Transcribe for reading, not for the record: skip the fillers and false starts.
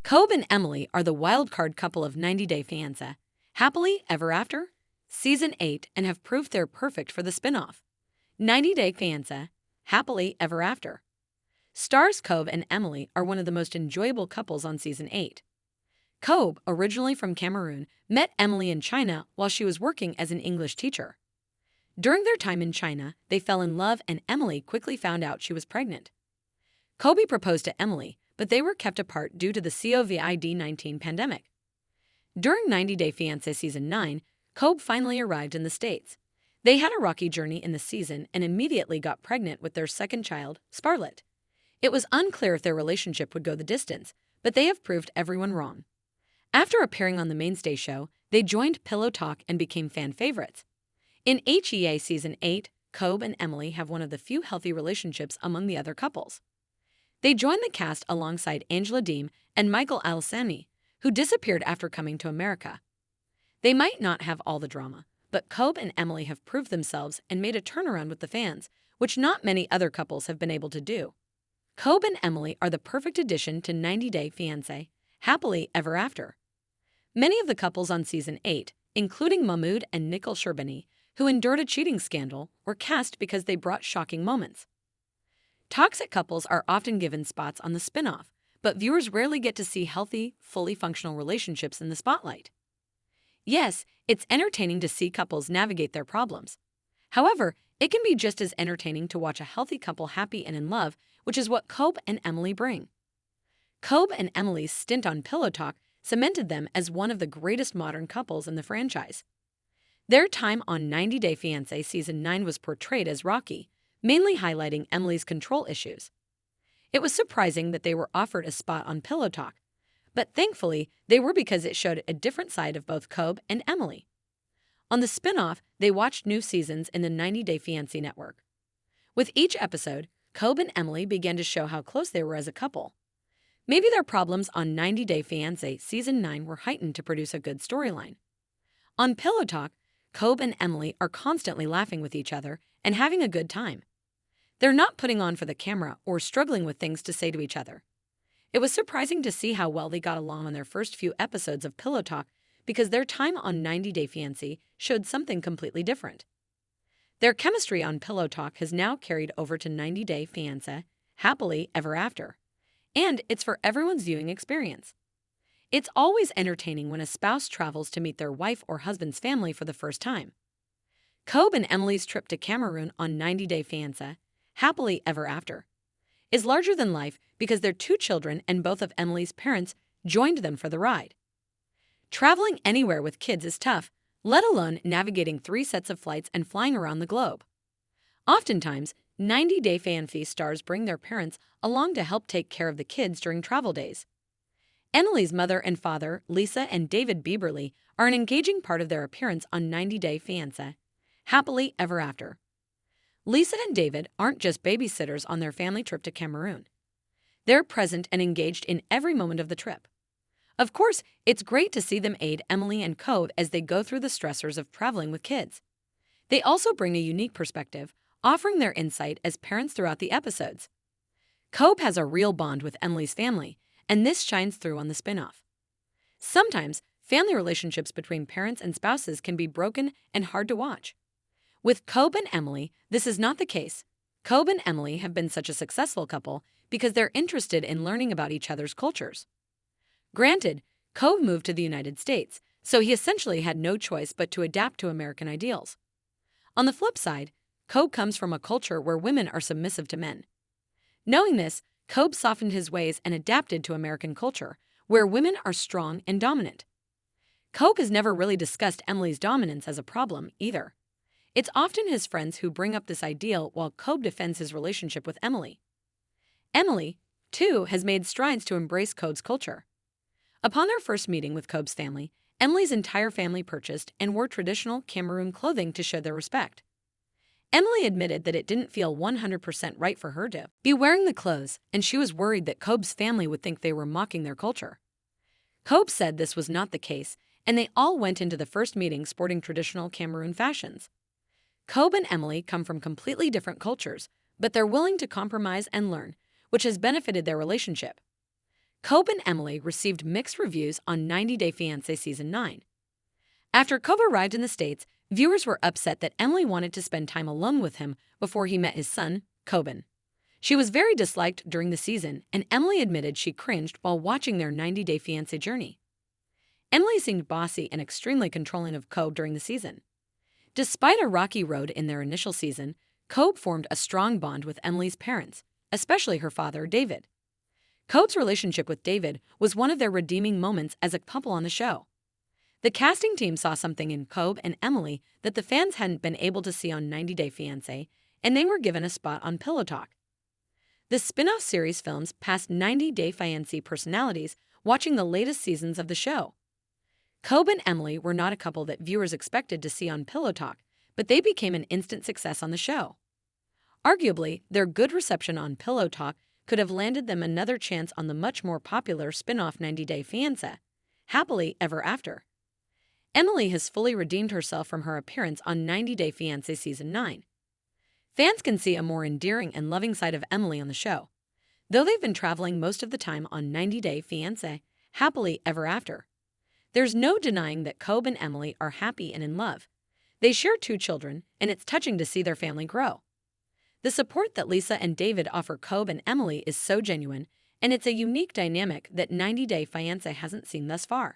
Cobb and Emily are the wildcard couple of 90 Day Fiancé, Happily Ever After, Season 8, and have proved they're perfect for the spin-off. 90 Day Fiancé, Happily Ever After. Stars Cobb and Emily are one of the most enjoyable couples on Season 8. Cobb, originally from Cameroon, met Emily in China while she was working as an English teacher. During their time in China, they fell in love and Emily quickly found out she was pregnant. Cobb proposed to Emily, but they were kept apart due to the COVID-19 pandemic. During 90 Day Fiancé Season 9, Cobb finally arrived in the States. They had a rocky journey in the season and immediately got pregnant with their second child, Scarlett. It was unclear if their relationship would go the distance, but they have proved everyone wrong. After appearing on the mainstay show, they joined Pillow Talk and became fan favorites. In HEA Season 8, Cobb and Emily have one of the few healthy relationships among the other couples. They joined the cast alongside Angela Deem and Michael Alessani, who disappeared after coming to America. They might not have all the drama, but Cobb and Emily have proved themselves and made a turnaround with the fans, which not many other couples have been able to do. Cobb and Emily are the perfect addition to 90 Day Fiancé, Happily Ever After. Many of the couples on Season 8, including Mahmoud and Nicole Sherbini, who endured a cheating scandal, were cast because they brought shocking moments. Toxic couples are often given spots on the spin-off, but viewers rarely get to see healthy, fully functional relationships in the spotlight. Yes, it's entertaining to see couples navigate their problems. However, it can be just as entertaining to watch a healthy couple happy and in love, which is what Cobb and Emily bring. Cobb and Emily's stint on Pillow Talk cemented them as one of the greatest modern couples in the franchise. Their time on 90 Day Fiancé Season 9 was portrayed as rocky, mainly highlighting Emily's control issues. It was surprising that they were offered a spot on Pillow Talk, but thankfully they were because it showed a different side of both Cobb and Emily. On the spin-off, they watched new seasons in the 90 Day Fiancé network. With each episode, Cobb and Emily began to show how close they were as a couple. Maybe their problems on 90 Day Fiancé Season 9 were heightened to produce a good storyline. On Pillow Talk, Cobb and Emily are constantly laughing with each other and having a good time. They're not putting on for the camera or struggling with things to say to each other. It was surprising to see how well they got along on their first few episodes of Pillow Talk because their time on 90 Day Fiancé showed something completely different. Their chemistry on Pillow Talk has now carried over to 90 Day Fiancé, Happily Ever After, and it's for everyone's viewing experience. It's always entertaining when a spouse travels to meet their wife or husband's family for the first time. Cobb and Emily's trip to Cameroon on 90 Day Fiancé, Happily Ever After, is larger than life because their two children and both of Emily's parents joined them for the ride. Traveling anywhere with kids is tough, let alone navigating 3 sets of flights and flying around the globe. Oftentimes, 90 Day Fiancé stars bring their parents along to help take care of the kids during travel days. Emily's mother and father, Lisa and David Bieberly, are an engaging part of their appearance on 90 Day Fiancé, Happily Ever After. Lisa and David aren't just babysitters on their family trip to Cameroon. They're present and engaged in every moment of the trip. Of course, it's great to see them aid Emily and Cobb as they go through the stressors of traveling with kids. They also bring a unique perspective, offering their insight as parents throughout the episodes. Cobb has a real bond with Emily's family, and this shines through on the spin-off. Sometimes, family relationships between parents and spouses can be broken and hard to watch. With Cobb and Emily, this is not the case. Cobb and Emily have been such a successful couple because they're interested in learning about each other's cultures. Granted, Cobb moved to the United States, so he essentially had no choice but to adapt to American ideals. On the flip side, Cobb comes from a culture where women are submissive to men. Knowing this, Cobb softened his ways and adapted to American culture, where women are strong and dominant. Cobb has never really discussed Emily's dominance as a problem, either. It's often his friends who bring up this ideal while Cobb defends his relationship with Emily. Emily, too, has made strides to embrace Cobb's culture. Upon their first meeting with Cobb's family, Emily's entire family purchased and wore traditional Cameroon clothing to show their respect. Emily admitted that it didn't feel 100% right for her to be wearing the clothes, and she was worried that Cobb's family would think they were mocking their culture. Cobb said this was not the case, and they all went into the first meeting sporting traditional Cameroon fashions. Cobb and Emily come from completely different cultures, but they're willing to compromise and learn, which has benefited their relationship. Cobb and Emily received mixed reviews on 90 Day Fiancé Season 9. After Cobb arrived in the States, viewers were upset that Emily wanted to spend time alone with him before he met his son, Coben. She was very disliked during the season, and Emily admitted she cringed while watching their 90 Day Fiancé journey. Emily seemed bossy and extremely controlling of Cobb during the season. Despite a rocky road in their initial season, Cobb formed a strong bond with Emily's parents, especially her father, David. Cobb's relationship with David was one of their redeeming moments as a couple on the show. The casting team saw something in Cobb and Emily that the fans hadn't been able to see on 90 Day Fiancé, and they were given a spot on Pillow Talk. The spin-off series films past 90 Day Fiancé personalities watching the latest seasons of the show. Cobb and Emily were not a couple that viewers expected to see on Pillow Talk, but they became an instant success on the show. Arguably, their good reception on Pillow Talk could have landed them another chance on the much more popular spin-off 90 Day Fiancé, Happily Ever After. Emily has fully redeemed herself from her appearance on 90 Day Fiancé Season 9. Fans can see a more endearing and loving side of Emily on the show. Though they've been traveling most of the time on 90 Day Fiancé, Happily Ever After, there's no denying that Cobb and Emily are happy and in love. They share 2 children, and it's touching to see their family grow. The support that Lisa and David offer Cobb and Emily is so genuine, and it's a unique dynamic that 90 Day Fiancé hasn't seen thus far.